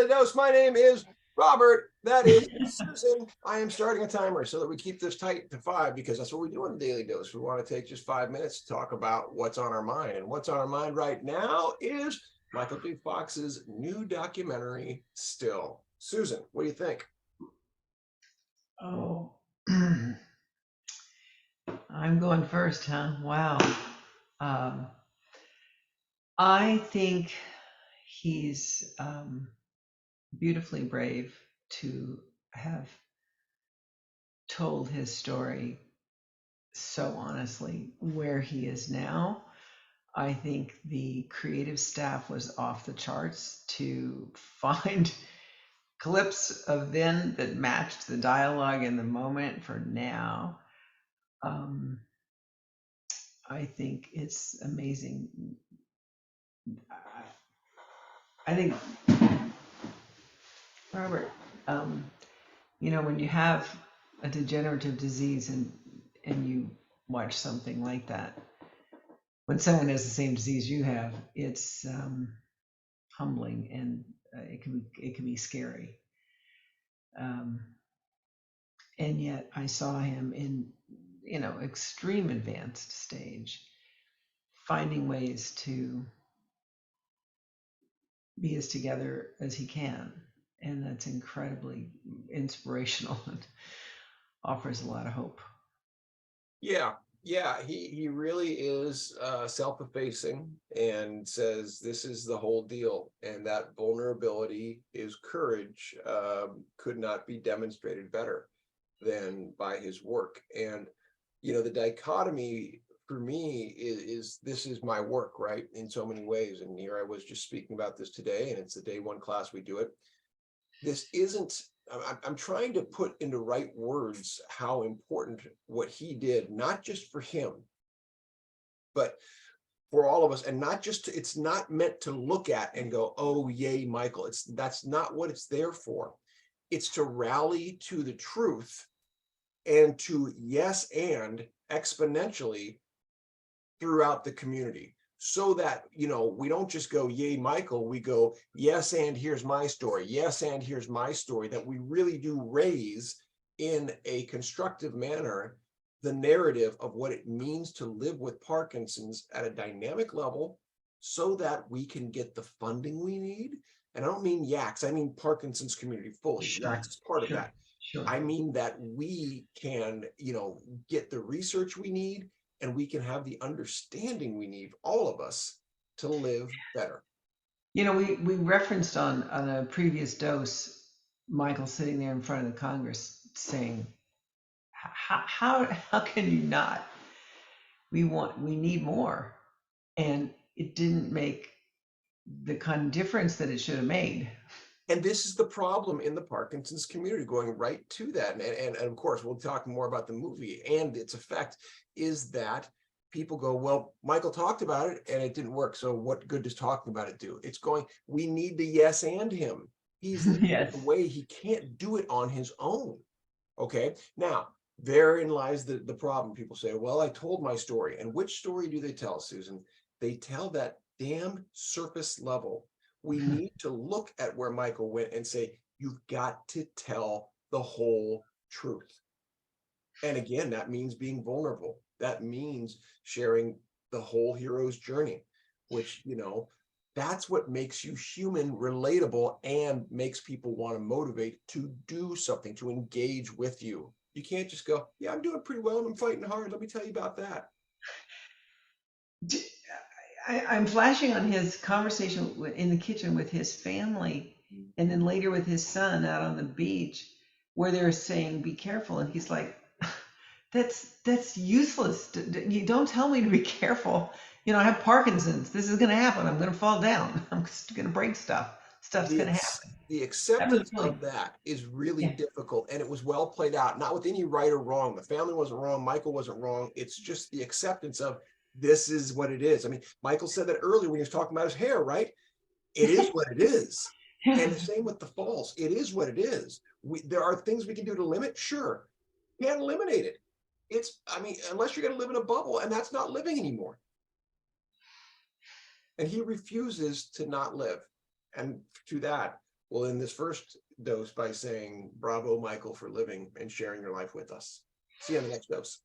Dose. My name is Robert. That is Susan. I am starting a timer so that we keep this tight to 5 because that's what we do in the Daily Dose. We want to take just 5 minutes to talk about what's on our mind. And what's on our mind right now is Michael J. Fox's new documentary, Still. Susan, what do you think? Oh, I'm going first, huh? Wow. Um, I think he's beautifully brave to have told his story so honestly where he is now. I think the creative staff was off the charts to find clips of then that matched the dialogue in the moment for now. Um, I think it's amazing. I think, Robert, um, when you have a degenerative disease and you watch something like that, when someone has the same disease you have, it's humbling and it can be scary. Um, and yet, I saw him in extreme advanced stage, finding ways to be as together as he can. And that's incredibly inspirational and offers a lot of hope. Yeah, he really is self-effacing and says this is the whole deal, and that vulnerability is courage. Could not be demonstrated better than by his work. And the dichotomy for me is this is my work, right? In so many ways. And here I was just speaking about this today, and it's the day one class we do it. This isn't, I'm trying to put into right words how important what he did, not just for him, but for all of us. And not just to, it's not meant to look at and go, oh, yay, Michael. That's not what it's there for. It's to rally to the truth and to yes and exponentially throughout the community, so that we don't just go yay Michael, we go yes and here's my story, yes and here's my story, that we really do raise in a constructive manner the narrative of what it means to live with Parkinson's at a dynamic level, so that we can get the funding we need. And I don't mean YACS, I mean Parkinson's community fully. Sure, YACS is part of sure, that. sure. I mean that we can, get the research we need, and we can have the understanding we need, all of us, to live better. We referenced on a previous dose, Michael sitting there in front of the Congress saying, how can you not? We need more. And it didn't make the kind of difference that it should have made. And this is the problem in the Parkinson's community, going right to that. And of course, we'll talk more about the movie and its effect, is that people go, well, Michael talked about it and it didn't work, so what good does talking about it do? It's going, we need the yes and him. He's living Yes. in a way he can't do it on his own. Okay, now therein lies the problem. People say, well, I told my story. And which story do they tell, Susan? They tell that damn surface level. We need to look at where Michael went and say, you've got to tell the whole truth. And again, that means being vulnerable. That means sharing the whole hero's journey, which, that's what makes you human, relatable, and makes people want to motivate to do something, to engage with you. You can't just go, yeah, I'm doing pretty well and I'm fighting hard. Let me tell you about that. I'm flashing on his conversation in the kitchen with his family, and then later with his son out on the beach, where they're saying, "Be careful," and he's like, "That's useless. You don't tell me to be careful. I have Parkinson's. This is going to happen. I'm going to fall down. I'm going to break stuff. Stuff's The, going to happen." the That was acceptance really, of that is really yeah, difficult, and it was well played out, not with any right or wrong. The family wasn't wrong, Michael wasn't wrong. It's just the acceptance of this is what it is. I mean, Michael said that earlier when he was talking about his hair, right? It is what it is. And the same with the falls. It is what it is. There are things we can do to limit, sure. Can't eliminate it. Unless you're going to live in a bubble, and that's not living anymore. And he refuses to not live. And to that, we'll end this first dose by saying, bravo, Michael, for living and sharing your life with us. See you on the next dose.